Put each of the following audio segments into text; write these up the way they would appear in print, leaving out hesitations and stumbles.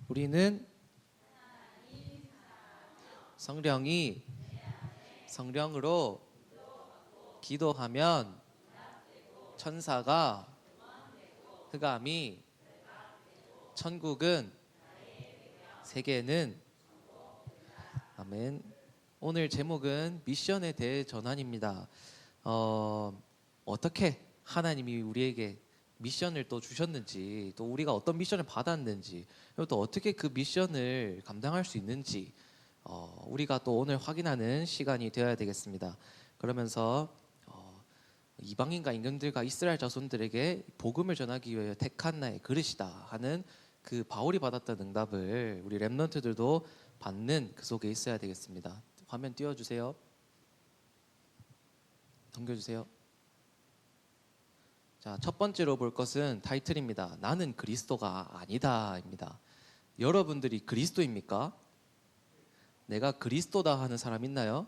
우리는 성령이 성령으로 기도하면 천사가 흑암이 천국은 세계는 아멘. 오늘 제목은 미션에 대해 전환입니다. 어떻게 하나님이 우리에게 미션을 또 주셨는지, 또 우리가 어떤 미션을 받았는지, 그리고 또 어떻게 그 미션을 감당할 수 있는지 우리가 또 오늘 확인하는 시간이 되어야 되겠습니다. 그러면서 이방인과 임금들과 이스라엘 자손들에게 복음을 전하기 위해 택한 나의 그릇이다 하는 그 바울이 받았던 응답을 우리 렘넌트들도 받는 그 속에 있어야 되겠습니다. 화면 띄워주세요. 넘겨주세요. 자, 첫 번째로 볼 것은 타이틀입니다. 나는 그리스도가 아니다입니다. 여러분들이 그리스도입니까? 내가 그리스도다 하는 사람 있나요?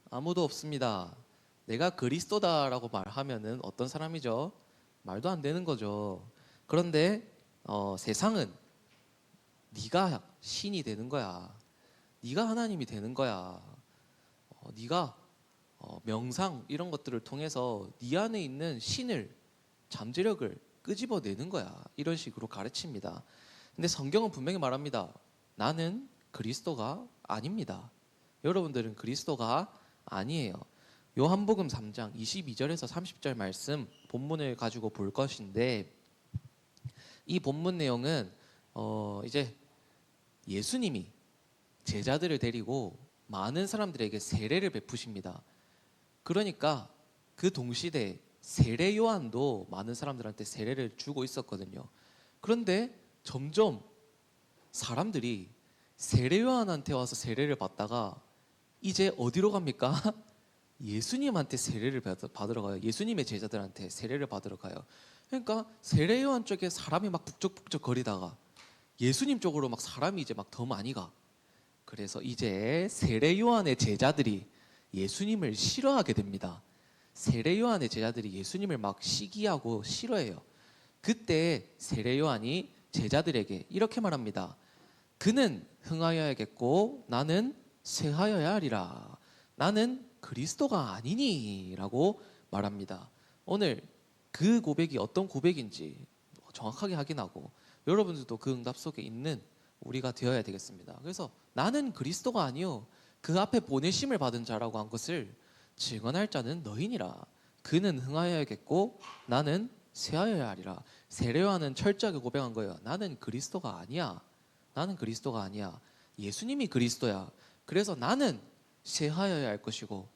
아무도 없습니다. 내가 그리스도다라고 말하면은 어떤 사람이죠? 말도 안 되는 거죠. 그런데 세상은 네가 신이 되는 거야. 네가 하나님이 되는 거야. 네가 명상 이런 것들을 통해서 네 안에 있는 신을, 잠재력을 끄집어내는 거야. 이런 식으로 가르칩니다. 근데 성경은 분명히 말합니다. 나는 그리스도가 아닙니다. 여러분들은 그리스도가 아니에요. 요한복음 3장 22절에서 30절 말씀 본문을 가지고 볼 것인데, 이 본문 내용은 이제 예수님이 제자들을 데리고 많은 사람들에게 세례를 베푸십니다. 그러니까 그 동시대에 세례 요한도 많은 사람들한테 세례를 주고 있었거든요. 그런데 점점 사람들이 세례 요한한테 와서 세례를 받다가 이제 어디로 갑니까? 예수님한테 세례를 받으러 가요. 예수님의 제자들한테 세례를 받으러 가요. 그러니까 세례 요한 쪽에 사람이 막 북적북적 거리다가 예수님 쪽으로 막 사람이 이제 막 더 많이 가. 그래서 이제 세례 요한의 제자들이 예수님을 싫어하게 됩니다. 세례 요한의 제자들이 예수님을 막 시기하고 싫어해요. 그때 세례 요한이 제자들에게 이렇게 말합니다. 그는 흥하여야겠고 나는 쇠하여야 하리라. 나는 그리스도가 아니니 라고 말합니다. 오늘 그 고백이 어떤 고백인지 정확하게 확인하고 여러분들도 그 응답 속에 있는 우리가 되어야 되겠습니다. 그래서 나는 그리스도가 아니요 그 앞에 보내심을 받은 자라고 한 것을 증언할 자는 너희니라. 그는 흥하여야겠고 나는 쇠하여야 하리라. 세례 요한은 철저하게 고백한 거예요. 나는 그리스도가 아니야. 나는 그리스도가 아니야. 예수님이 그리스도야. 그래서 나는 쇠하여야 할 것이고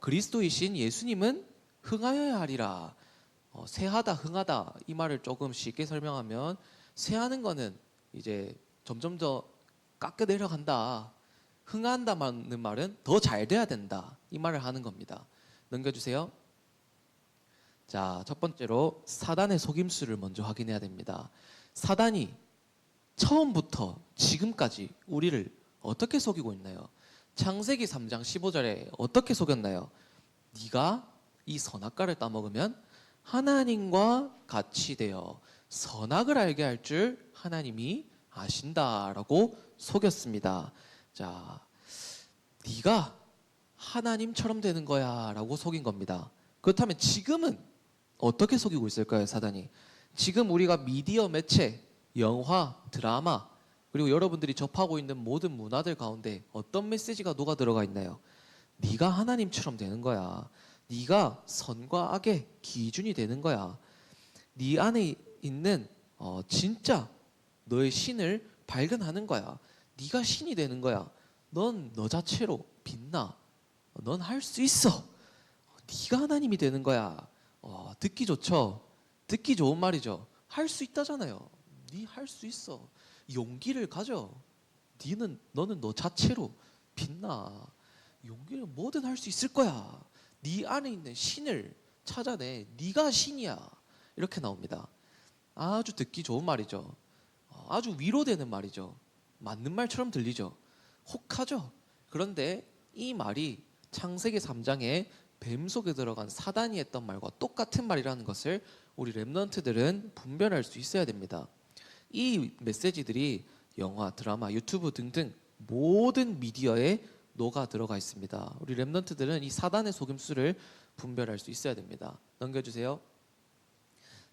그리스도이신 예수님은 흥하여야 하리라. 쇠하다, 흥하다 이 말을 조금 쉽게 설명하면 쇠하는 거는 이제 점점 더 깎여 내려간다. 흥한다는 말은 더 잘 돼야 된다. 이 말을 하는 겁니다. 넘겨주세요. 자, 첫 번째로 사단의 속임수를 먼저 확인해야 됩니다. 사단이 처음부터 지금까지 우리를 어떻게 속이고 있나요? 창세기 3장 15절에 어떻게 속였나요? 네가 이 선악과를 따먹으면 하나님과 같이 되어 선악을 알게 할 줄 하나님이 아신다라고 속였습니다. 자, 네가 하나님처럼 되는 거야 라고 속인 겁니다. 그렇다면 지금은 어떻게 속이고 있을까요, 사단이? 지금 우리가 미디어 매체, 영화, 드라마, 그리고 여러분들이 접하고 있는 모든 문화들 가운데 어떤 메시지가 녹아 들어가 있나요? 네가 하나님처럼 되는 거야. 네가 선과 악의 기준이 되는 거야. 네 안에 있는 진짜 너의 신을 발견하는 거야. 네가 신이 되는 거야. 넌 너 자체로 빛나. 넌 할 수 있어. 네가 하나님이 되는 거야. 듣기 좋죠? 듣기 좋은 말이죠. 할 수 있다잖아요. 네 할 수 있어. 용기를 가져. 너는 너 자체로 빛나. 용기를 뭐든 할 수 있을 거야. 네 안에 있는 신을 찾아내. 네가 신이야. 이렇게 나옵니다. 아주 듣기 좋은 말이죠. 아주 위로되는 말이죠. 맞는 말처럼 들리죠. 혹하죠. 그런데 이 말이 창세기 3장에 뱀 속에 들어간 사단이 했던 말과 똑같은 말이라는 것을 우리 렘넌트들은 분별할 수 있어야 됩니다. 이 메시지들이 영화, 드라마, 유튜브 등등 모든 미디어에 녹아 들어가 있습니다. 우리 렘넌트들은 이 사단의 속임수를 분별할 수 있어야 됩니다. 넘겨주세요.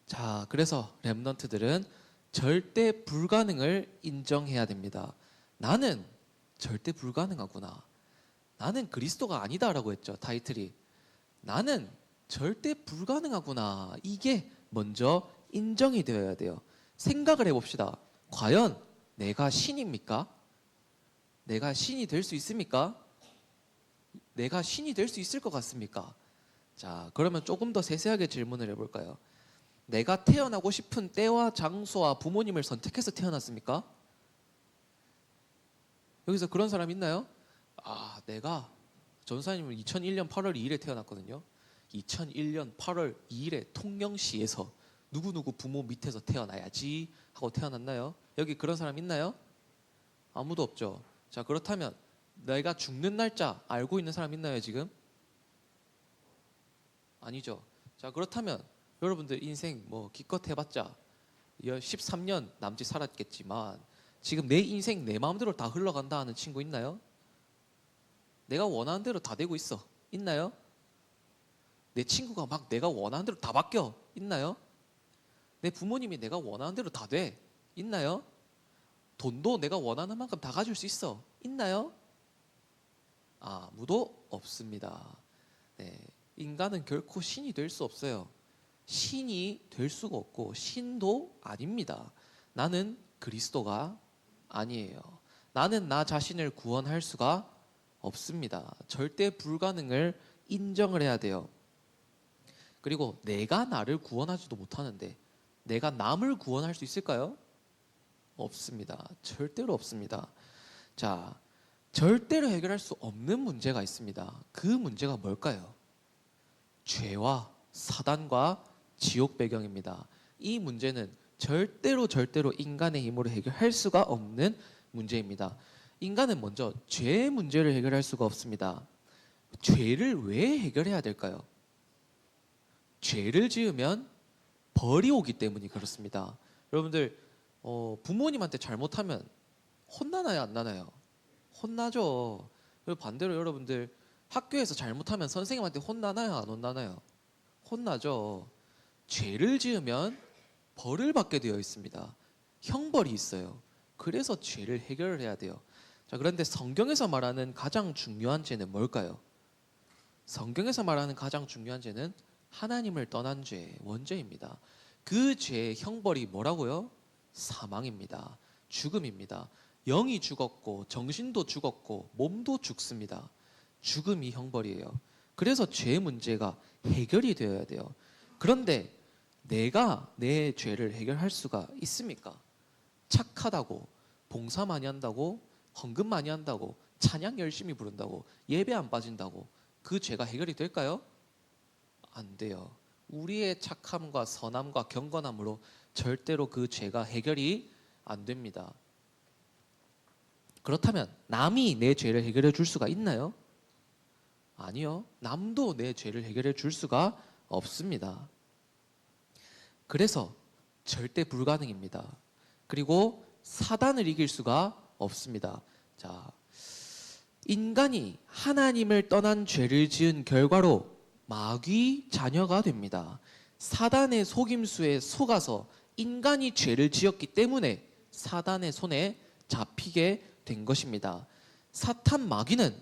자, 그래서 렘넌트들은 절대 불가능을 인정해야 됩니다. 나는 절대 불가능하구나. 나는 그리스도가 아니다라고 했죠. 타이틀이. 나는 절대 불가능하구나. 이게 먼저 인정이 되어야 돼요. 생각을 해봅시다. 과연 내가 신입니까? 내가 신이 될 수 있습니까? 내가 신이 될 수 있을 것 같습니까? 자, 그러면 조금 더 세세하게 질문을 해볼까요? 내가 태어나고 싶은 때와 장소와 부모님을 선택해서 태어났습니까? 여기서 그런 사람 있나요? 아, 내가 전사님은 2001년 8월 2일에 태어났거든요. 2001년 8월 2일에 통영시에서 누구누구 부모 밑에서 태어나야지 하고 태어났나요? 여기 그런 사람 있나요? 아무도 없죠. 자, 그렇다면 내가 죽는 날짜 알고 있는 사람 있나요, 지금? 아니죠. 자, 그렇다면 여러분들 인생 뭐 기껏 해봤자 13년 남짓 살았겠지만 지금 내 인생 내 마음대로 다 흘러간다 하는 친구 있나요? 내가 원하는 대로 다 되고 있어. 있나요? 내 친구가 막 내가 원하는 대로 다 바뀌어. 있나요? 내 부모님이 내가 원하는 대로 다 돼. 있나요? 돈도 내가 원하는 만큼 다 가질 수 있어. 있나요? 아무도 없습니다. 네, 인간은 결코 신이 될 수 없어요. 신이 될 수가 없고 신도 아닙니다. 나는 그리스도가 아니에요. 나는 나 자신을 구원할 수가 없습니다. 절대 불가능을 인정을 해야 돼요. 그리고 내가 나를 구원하지도 못하는데 내가 남을 구원할 수 있을까요? 없습니다. 절대로 없습니다. 자, 절대로 해결할 수 없는 문제가 있습니다. 그 문제가 뭘까요? 죄와 사단과 지옥 배경입니다. 이 문제는 절대로 인간의 힘으로 해결할 수가 없는 문제입니다. 인간은 먼저 죄의 문제를 해결할 수가 없습니다. 죄를 왜 해결해야 될까요? 죄를 지으면 벌이 오기 때문이 그렇습니다. 여러분들 부모님한테 잘못하면 혼나나요, 안 나나요? 혼나죠. 그리고 반대로 여러분들 학교에서 잘못하면 선생님한테 혼나나요, 안 혼나나요? 혼나죠. 죄를 지으면 벌을 받게 되어 있습니다. 형벌이 있어요. 그래서 죄를 해결을 해야 돼요. 자, 그런데 성경에서 말하는 가장 중요한 죄는 뭘까요? 성경에서 말하는 가장 중요한 죄는 하나님을 떠난 죄, 원죄입니다. 그 죄의 형벌이 뭐라고요? 사망입니다. 죽음입니다. 영이 죽었고 정신도 죽었고 몸도 죽습니다. 죽음이 형벌이에요. 그래서 죄 문제가 해결이 되어야 돼요. 그런데 내가 내 죄를 해결할 수가 있습니까? 착하다고, 봉사 많이 한다고, 헌금 많이 한다고, 찬양 열심히 부른다고, 예배 안 빠진다고 그 죄가 해결이 될까요? 안 돼요. 우리의 착함과 선함과 경건함으로 절대로 그 죄가 해결이 안 됩니다. 그렇다면 남이 내 죄를 해결해 줄 수가 있나요? 아니요. 남도 내 죄를 해결해 줄 수가 없습니다. 그래서 절대 불가능입니다. 그리고 사단을 이길 수가 없습니다. 자, 인간이 하나님을 떠난 죄를 지은 결과로 마귀 자녀가 됩니다. 사단의 속임수에 속아서 인간이 죄를 지었기 때문에 사단의 손에 잡히게 된 것입니다. 사탄 마귀는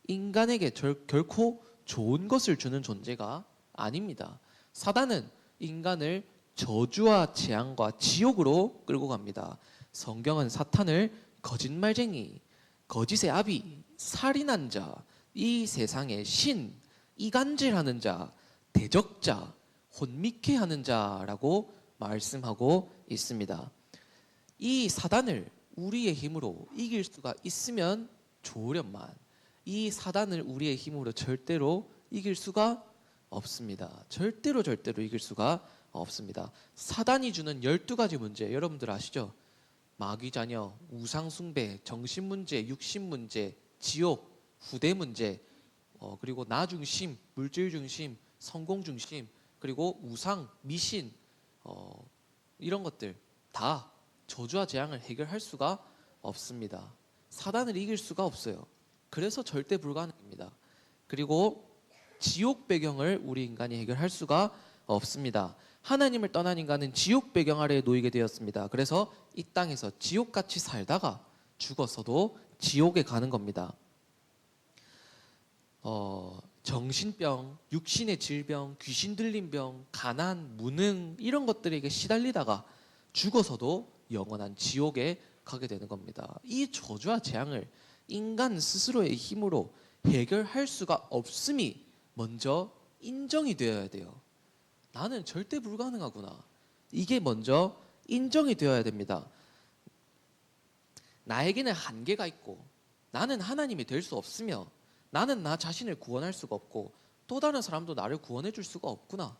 인간에게 결코 좋은 것을 주는 존재가 아닙니다. 사단은 인간을 저주와 재앙과 지옥으로 끌고 갑니다. 성경은 사탄을 거짓말쟁이, 거짓의 아비, 살인한 자, 이 세상의 신, 이간질하는 자, 대적자, 혼미케 하는 자라고 말씀하고 있습니다. 이 사단을 우리의 힘으로 이길 수가 있으면 좋으련만 이 사단을 우리의 힘으로 절대로 이길 수가 없습니다. 절대로 이길 수가 없습니다. 사단이 주는 12가지 문제 여러분들 아시죠? 마귀 자녀, 우상 숭배, 정신 문제, 육신 문제, 지옥, 후대 문제, 그리고 나 중심, 물질 중심, 성공 중심, 그리고 우상, 미신, 이런 것들 다 저주와 재앙을 해결할 수가 없습니다. 사단을 이길 수가 없어요. 그래서 절대 불가능입니다. 그리고 지옥 배경을 우리 인간이 해결할 수가 없습니다. 하나님을 떠난 인간은 지옥 배경 아래에 놓이게 되었습니다. 그래서 이 땅에서 지옥같이 살다가 죽었어도 지옥에 가는 겁니다. 정신병, 육신의 질병, 귀신 들린 병, 가난, 무능 이런 것들에게 시달리다가 죽어서도 영원한 지옥에 가게 되는 겁니다. 이 저주와 재앙을 인간 스스로의 힘으로 해결할 수가 없음이 먼저 인정이 되어야 돼요. 나는 절대 불가능하구나. 이게 먼저 인정이 되어야 됩니다. 나에게는 한계가 있고 나는 하나님이 될 수 없으며 나는 나 자신을 구원할 수가 없고 또 다른 사람도 나를 구원해 줄 수가 없구나.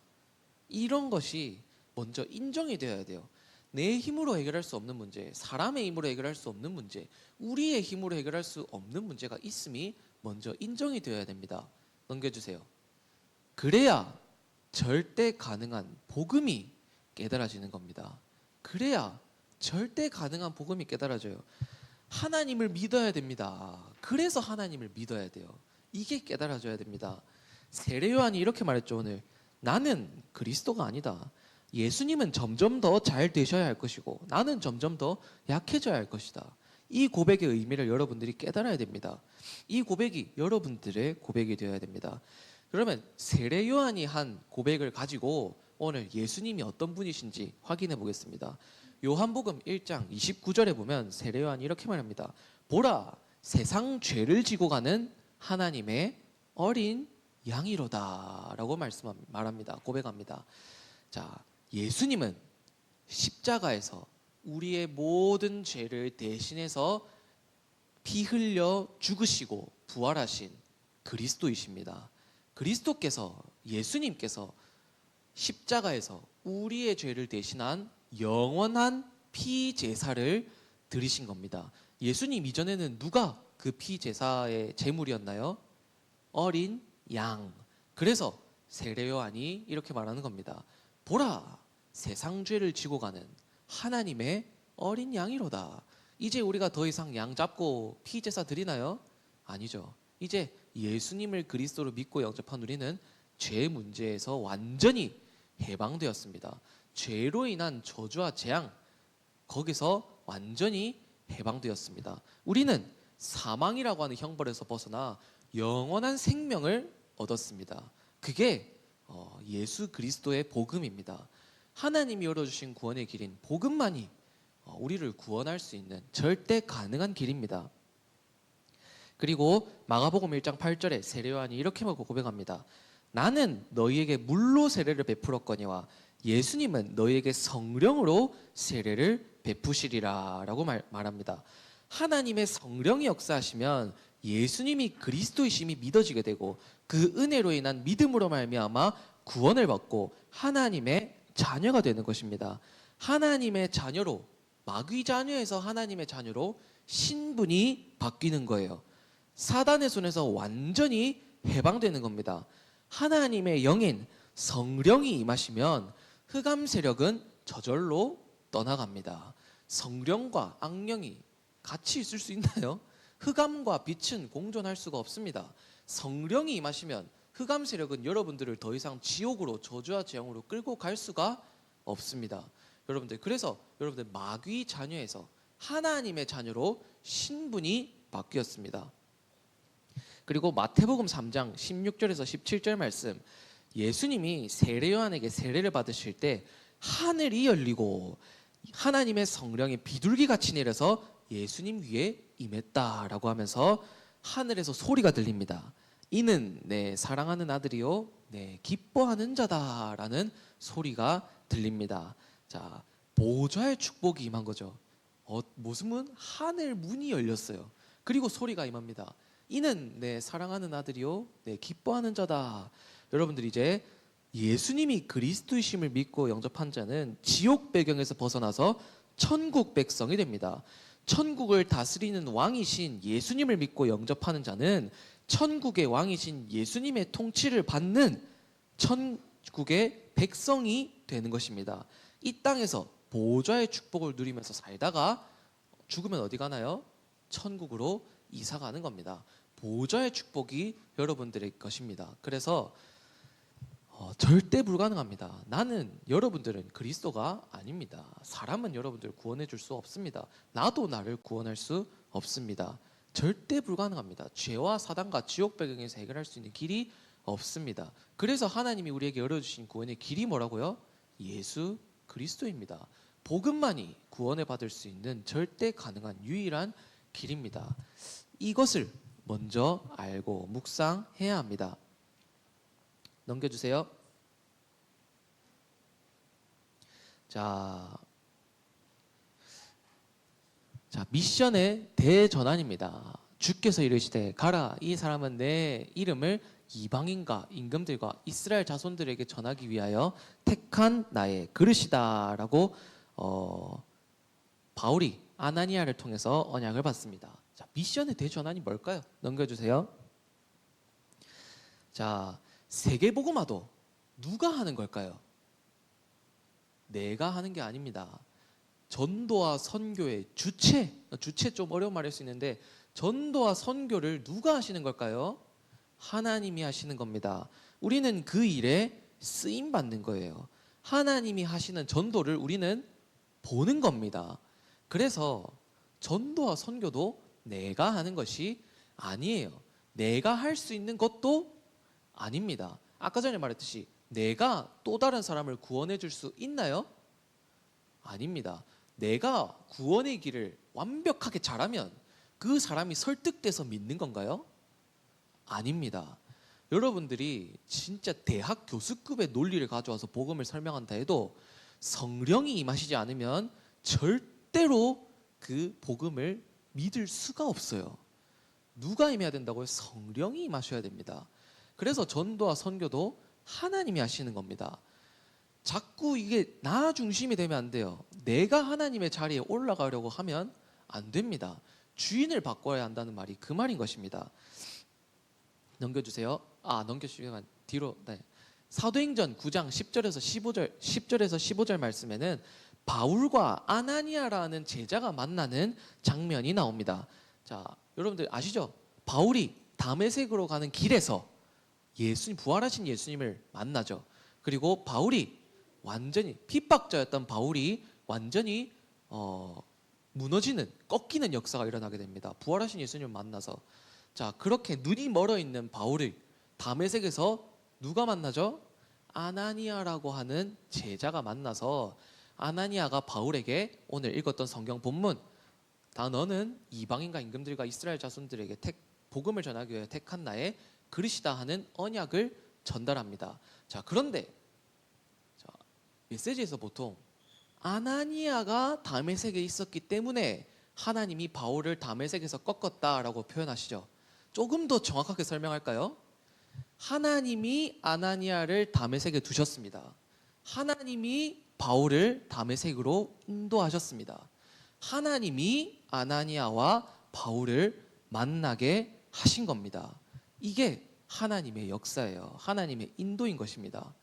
이런 것이 먼저 인정이 되어야 돼요. 내 힘으로 해결할 수 없는 문제, 사람의 힘으로 해결할 수 없는 문제, 우리의 힘으로 해결할 수 없는 문제가 있음이 먼저 인정이 되어야 됩니다. 넘겨주세요. 그래야 절대 가능한 복음이 깨달아지는 겁니다. 그래야 절대 가능한 복음이 깨달아져요. 하나님을 믿어야 됩니다. 그래서 하나님을 믿어야 돼요. 이게 깨달아져야 됩니다. 세례 요한이 이렇게 말했죠. 오늘 나는 그리스도가 아니다. 예수님은 점점 더 잘 되셔야 할 것이고 나는 점점 더 약해져야 할 것이다. 이 고백의 의미를 여러분들이 깨달아야 됩니다. 이 고백이 여러분들의 고백이 되어야 됩니다. 그러면 세례 요한이 한 고백을 가지고 오늘 예수님이 어떤 분이신지 확인해 보겠습니다. 요한복음 1장 29절에 보면 세례 요한이 이렇게 말합니다. 보라, 세상 죄를 지고 가는 하나님의 어린 양이로다 라고 말합니다. 고백합니다. 자, 예수님은 십자가에서 우리의 모든 죄를 대신해서 피 흘려 죽으시고 부활하신 그리스도이십니다. 그리스도께서, 예수님께서 십자가에서 우리의 죄를 대신한 영원한 피 제사를 드리신 겁니다. 예수님 이전에는 누가 그 피 제사의 제물이었나요? 어린 양. 그래서 세례 요한이 이렇게 말하는 겁니다. 보라, 세상 죄를 지고 가는 하나님의 어린 양이로다. 이제 우리가 더 이상 양 잡고 피 제사 드리나요? 아니죠. 이제 예수님을 그리스도로 믿고 영접한 우리는 죄 문제에서 완전히 해방되었습니다. 죄로 인한 저주와 재앙, 거기서 완전히 해방되었습니다. 우리는 사망이라고 하는 형벌에서 벗어나 영원한 생명을 얻었습니다. 그게 예수 그리스도의 복음입니다. 하나님이 열어주신 구원의 길인 복음만이 우리를 구원할 수 있는 절대 가능한 길입니다. 그리고 마가복음 1장 8절에 세례 요한이 이렇게 고백합니다. 나는 너희에게 물로 세례를 베풀었거니와 예수님은 너희에게 성령으로 세례를 베푸시리라 라고 말합니다. 하나님의 성령이 역사하시면 예수님이 그리스도이심이 믿어지게 되고 그 은혜로 인한 믿음으로 말미암아 구원을 받고 하나님의 자녀가 되는 것입니다. 하나님의 자녀로, 마귀 자녀에서 하나님의 자녀로 신분이 바뀌는 거예요. 사단의 손에서 완전히 해방되는 겁니다. 하나님의 영인 성령이 임하시면 흑암 세력은 저절로 떠나갑니다. 성령과 악령이 같이 있을 수 있나요? 흑암과 빛은 공존할 수가 없습니다. 성령이 임하시면 흑암 세력은 여러분들을 더 이상 지옥으로, 저주와 재앙으로 끌고 갈 수가 없습니다. 여러분들, 그래서 여러분들 마귀 자녀에서 하나님의 자녀로 신분이 바뀌었습니다. 그리고 마태복음 3장 16절에서 17절 말씀, 예수님이 세례 요한에게 세례를 받으실 때 하늘이 열리고 하나님의 성령이 비둘기같이 내려서 예수님 위에 임했다라고 하면서 하늘에서 소리가 들립니다. 이는 내 사랑하는 아들이요 내 기뻐하는 자다라는 소리가 들립니다. 자, 보좌의 축복이 임한 거죠. 무슨 문? 하늘 문이 열렸어요. 그리고 소리가 임합니다. 이는 내 사랑하는 아들이요 내 기뻐하는 자다. 여러분들, 이제 예수님이 그리스도이심을 믿고 영접한 자는 지옥 배경에서 벗어나서 천국 백성이 됩니다. 천국을 다스리는 왕이신 예수님을 믿고 영접하는 자는 천국의 왕이신 예수님의 통치를 받는 천국의 백성이 되는 것입니다. 이 땅에서 보좌의 축복을 누리면서 살다가 죽으면 어디 가나요? 천국으로 이사 가는 겁니다. 보좌의 축복이 여러분들의 것입니다. 그래서 절대 불가능합니다. 여러분들은 그리스도가 아닙니다. 사람은 여러분들을 구원해 줄 수 없습니다. 나도 나를 구원할 수 없습니다. 절대 불가능합니다. 죄와 사단과 지옥 배경에서 해결할 수 있는 길이 없습니다. 그래서 하나님이 우리에게 열어주신 구원의 길이 뭐라고요? 예수 그리스도입니다. 복음만이 구원을 받을 수 있는 절대 가능한 유일한 길입니다. 이것을 먼저 알고 묵상해야 합니다. 넘겨주세요. 자, 미션의 대전환입니다. 주께서 이르시되 가라, 이 사람은 내 이름을 이방인과 임금들과 이스라엘 자손들에게 전하기 위하여 택한 나의 그릇이다라고 바울이 아나니아를 통해서 언약을 받습니다. 자, 미션의 대전환이 뭘까요? 넘겨주세요. 자, 세계복음화도 누가 하는 걸까요? 내가 하는 게 아닙니다. 전도와 선교의 주체 좀 어려운 말일 수 있는데 전도와 선교를 누가 하시는 걸까요? 하나님이 하시는 겁니다. 우리는 그 일에 쓰임 받는 거예요. 하나님이 하시는 전도를 우리는 보는 겁니다. 그래서 전도와 선교도 내가 하는 것이 아니에요. 내가 할 수 있는 것도 아닙니다. 아까 전에 말했듯이 내가 또 다른 사람을 구원해 줄 수 있나요? 아닙니다. 내가 구원의 길을 완벽하게 잘하면 그 사람이 설득돼서 믿는 건가요? 아닙니다. 여러분들이 진짜 대학 교수급의 논리를 가져와서 복음을 설명한다 해도 성령이 임하시지 않으면 절대로 그 복음을 믿을 수가 없어요. 누가 임해야 된다고요? 성령이 임하셔야 됩니다. 그래서 전도와 선교도 하나님이 하시는 겁니다. 자꾸 이게 나 중심이 되면 안 돼요. 내가 하나님의 자리에 올라가려고 하면 안 됩니다. 주인을 바꿔야 한다는 말이 그 말인 것입니다. 넘겨주세요. 넘겨주시면 뒤로. 네. 사도행전 9장 10절에서 15절 말씀에는 바울과 아나니아라는 제자가 만나는 장면이 나옵니다. 자, 여러분들 아시죠? 바울이 다메섹으로 가는 길에서 부활하신 예수님을 만나죠. 그리고 바울이 완전히 핍박자였던 바울이 완전히 무너지는, 꺾이는 역사가 일어나게 됩니다. 부활하신 예수님을 만나서. 자, 그렇게 눈이 멀어 있는 바울을 다메섹에서 누가 만나죠? 아나니아라고 하는 제자가 만나서 아나니아가 바울에게 오늘 읽었던 성경 본문, 너는 이방인과 임금들과 이스라엘 자손들에게 복음을 전하기 위해 택한 나의 그릇이다 하는 언약을 전달합니다. 자, 그런데 메시지에서 보통 아나니아가 다메섹에 있었기 때문에 하나님이 바울을 다메섹에서 꺾었다라고 표현하시죠. 조금 더 정확하게 설명할까요? 하나님이 아나니아를 다메섹에 두셨습니다. 하나님이 바울을 다메섹으로 인도하셨습니다. 하나님이 아나니아와 바울을 만나게 하신 겁니다. 이게 하나님의 역사예요. 하나님의 인도인 것입니다.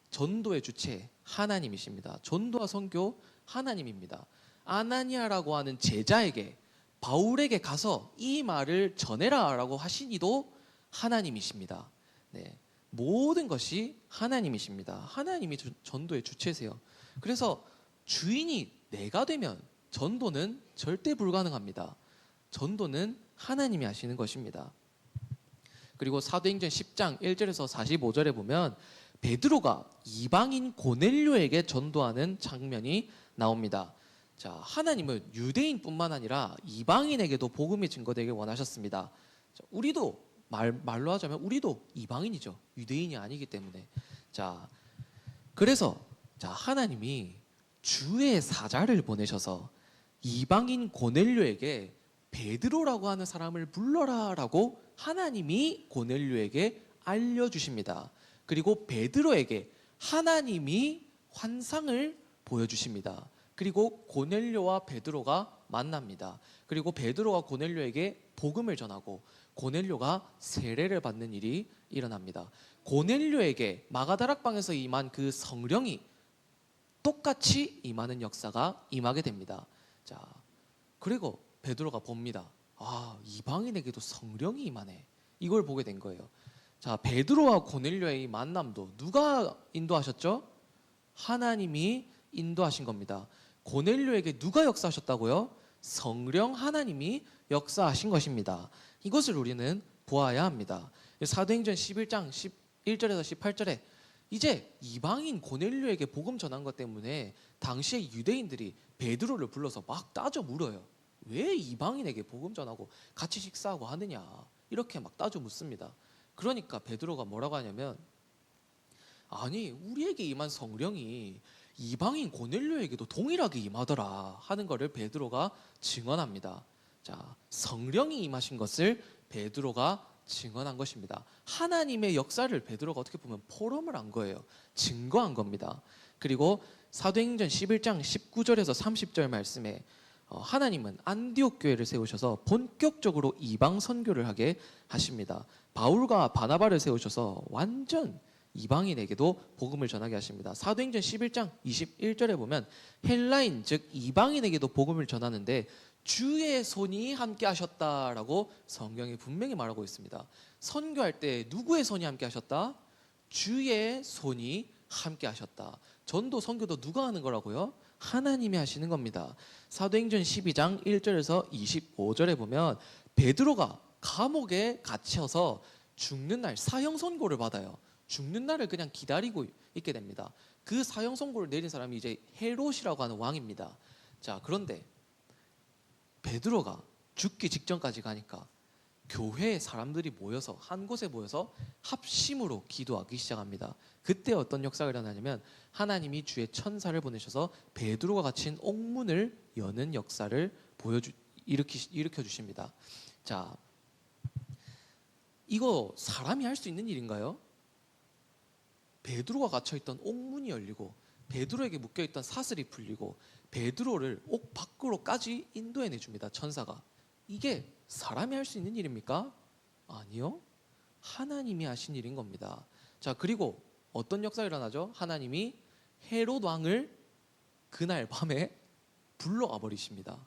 전도의 주체 하나님이십니다. 전도와 선교 하나님입니다. 아나니아라고 하는 제자에게 바울에게 가서 이 말을 전해라라고 하신 이도 하나님이십니다. 네, 모든 것이 하나님이십니다. 하나님이 전도의 주체세요. 그래서 주인이 내가 되면 전도는 절대 불가능합니다. 전도는 하나님이 하시는 것입니다. 그리고 사도행전 10장 1절에서 45절에 보면 베드로가 이방인 고넬료에게 전도하는 장면이 나옵니다. 자, 하나님은 유대인뿐만 아니라 이방인에게도 복음이 증거되길 원하셨습니다. 자, 우리도 말로 하자면 우리도 이방인이죠. 유대인이 아니기 때문에. 자, 그래서 하나님이 주의 사자를 보내셔서 이방인 고넬료에게 베드로라고 하는 사람을 불러라라고 하나님이 고넬료에게 알려주십니다. 그리고 베드로에게 하나님이 환상을 보여주십니다. 그리고 고넬료와 베드로가 만납니다. 그리고 베드로가 고넬료에게 복음을 전하고 고넬료가 세례를 받는 일이 일어납니다. 고넬료에게 마가다락방에서 임한 그 성령이 똑같이 임하는 역사가 임하게 됩니다. 자, 그리고 베드로가 봅니다. 아, 이방인에게도 성령이 임하네. 이걸 보게 된 거예요. 자, 베드로와 고넬료의 이 만남도 누가 인도하셨죠? 하나님이 인도하신 겁니다. 고넬료에게 누가 역사하셨다고요? 성령 하나님이 역사하신 것입니다. 이것을 우리는 보아야 합니다. 사도행전 11장 11절에서 18절에 이제 이방인 고넬료에게 복음 전한 것 때문에 당시의 유대인들이 베드로를 불러서 막 따져 물어요. 왜 이방인에게 복음 전하고 같이 식사하고 하느냐, 이렇게 막 따져 묻습니다. 그러니까 베드로가 뭐라고 하냐면, 아니, 우리에게 임한 성령이 이방인 고넬료에게도 동일하게 임하더라 하는 것을 베드로가 증언합니다. 자, 성령이 임하신 것을 베드로가 증언한 것입니다. 하나님의 역사를 베드로가 어떻게 보면 포럼을 한 거예요. 증거한 겁니다. 그리고 사도행전 11장 19절에서 30절 말씀에 하나님은 안디옥 교회를 세우셔서 본격적으로 이방 선교를 하게 하십니다. 바울과 바나바를 세우셔서 완전 이방인에게도 복음을 전하게 하십니다. 사도행전 11장 21절에 보면 헬라인 즉 이방인에게도 복음을 전하는데 주의 손이 함께 하셨다라고 성경이 분명히 말하고 있습니다. 선교할 때 누구의 손이 함께 하셨다? 주의 손이 함께 하셨다. 전도 선교도 누가 하는 거라고요? 하나님이 하시는 겁니다. 사도행전 12장 1절에서 25절에 보면 베드로가 감옥에 갇혀서 죽는 날 사형 선고를 받아요. 죽는 날을 그냥 기다리고 있게 됩니다. 그 사형 선고를 내린 사람이 이제 헤롯이라고 하는 왕입니다. 자, 그런데 베드로가 죽기 직전까지 가니까 교회에 사람들이 모여서 한 곳에 모여서 합심으로 기도하기 시작합니다. 그때 어떤 역사가 일어나냐면 하나님이 주의 천사를 보내셔서 베드로가 갇힌 옥문을 여는 역사를 일으켜 주십니다. 자, 이거 사람이 할 수 있는 일인가요? 베드로가 갇혀있던 옥문이 열리고 베드로에게 묶여있던 사슬이 풀리고 베드로를 옥 밖으로까지 인도해내 줍니다. 천사가. 이게 사람이 할 수 있는 일입니까? 아니요. 하나님이 하신 일인 겁니다. 자, 그리고 어떤 역사가 일어나죠? 하나님이 헤롯 왕을 그날 밤에 불러와 버리십니다.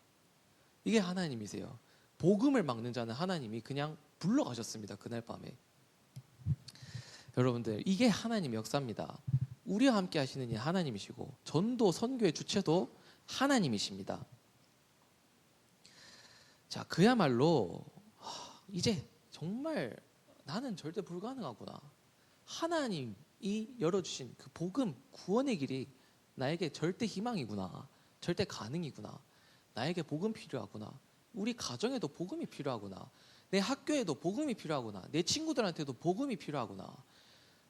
이게 하나님이세요. 복음을 막는 자는 하나님이 그냥 불러가셨습니다. 그날 밤에. 여러분들, 이게 하나님의 역사입니다. 우리와 함께 하시는 이 하나님이시고 전도 선교의 주체도 하나님이십니다. 자, 그야말로 이제 정말 나는 절대 불가능하구나. 하나님이 열어주신 그 복음 구원의 길이 나에게 절대 희망이구나. 절대 가능이구나. 나에게 복음 필요하구나. 우리 가정에도 복음이 필요하구나. 내 학교에도 복음이 필요하구나. 내 친구들한테도 복음이 필요하구나.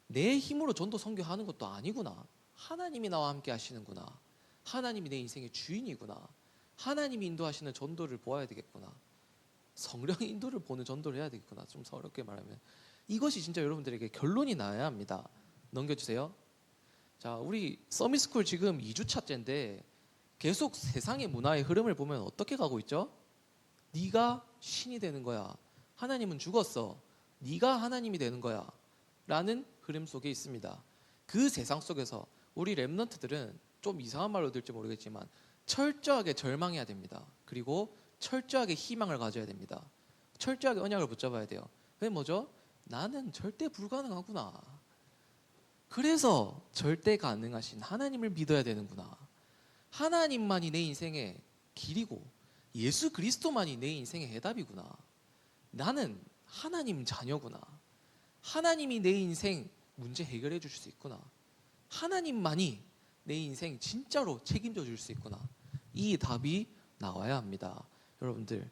내 힘으로 전도 선교하는 것도 아니구나. 하나님이 나와 함께 하시는구나. 하나님이 내 인생의 주인이구나. 하나님이 인도하시는 전도를 보아야 되겠구나. 성령의 인도를 보는 전도를 해야 되겠구나. 좀 어렵게 말하면 이것이 진짜 여러분들에게 결론이 나야 합니다. 넘겨주세요. 자, 우리 서밋스쿨 지금 2주차째인데 계속 세상의 문화의 흐름을 보면 어떻게 가고 있죠? 네가 신이 되는 거야. 하나님은 죽었어. 네가 하나님이 되는 거야. 라는 흐름 속에 있습니다. 그 세상 속에서 우리 렘넌트들은 좀 이상한 말로 들을지 모르겠지만 철저하게 절망해야 됩니다. 그리고 철저하게 희망을 가져야 됩니다. 철저하게 언약을 붙잡아야 돼요. 그게 뭐죠? 나는 절대 불가능하구나. 그래서 절대 가능하신 하나님을 믿어야 되는구나. 하나님만이 내 인생의 길이고 예수 그리스도만이 내 인생의 해답이구나. 나는 하나님 자녀구나. 하나님이 내 인생 문제 해결해 주실 수 있구나. 하나님만이 내 인생 진짜로 책임져 줄 수 있구나. 이 답이 나와야 합니다. 여러분들,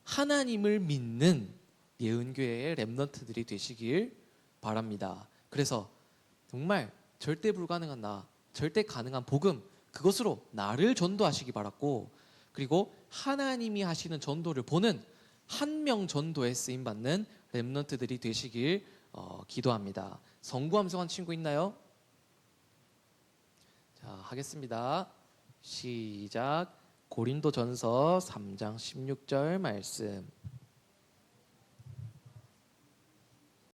하나님을 믿는 예은교회의 렘넌트들이 되시길 바랍니다. 그래서 정말 절대 불가능한 나, 절대 가능한 복음, 그것으로 나를 전도하시기 바랐고, 그리고 하나님이 하시는 전도를 보는 한 명 전도에 쓰임받는 렘넌트들이 되시길 기도합니다. 성구 함성한 친구 있나요? 자, 하겠습니다. 시작. 고린도전서 3장 16절 말씀.